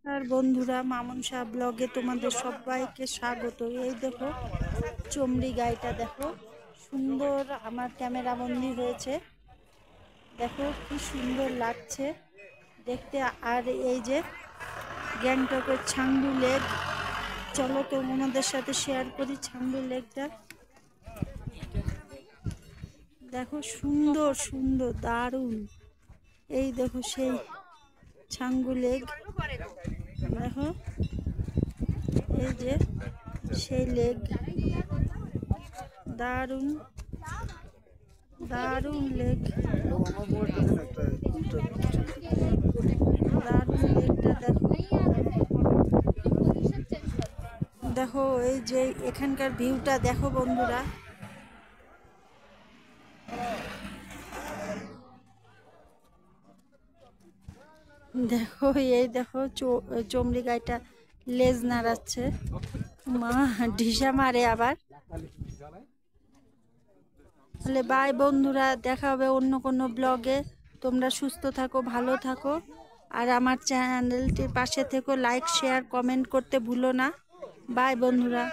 আর বন্ধুরা, মামুন শাহ ব্লগে তোমাদের সবাইকে স্বাগত। এই দেখো চমড়ি গাইটা, দেখো সুন্দর আমার ক্যামেরা বন্দি হয়েছে। দেখো কি সুন্দর লাগছে দেখতে। আর এই যে গ্যাংটকের ছাংডু লেক, চলো তোমাদের সাথে শেয়ার করি ছাংডু লেকটা। দেখো সুন্দর সুন্দর দারুণ। এই দেখো সেই ছাংডু লেক, দেখো এই যে সেই লেক, দারুণ দারুণ লেক, দারুণ লেকটা দেখো। দেখো এই যে এখানকার ভিউটা দেখো বন্ধুরা। দেখো এই দেখো চমড়ি গাইটা লেজ নাড়াচ্ছে, মা ঢিসা মারে আবার। তাহলে বাই বন্ধুরা, দেখা হবে অন্য কোনো ব্লগে। তোমরা সুস্থ থাকো, ভালো থাকো, আর আমার চ্যানেলটির পাশে থেকো। লাইক শেয়ার কমেন্ট করতে ভুলো না। বাই বন্ধুরা।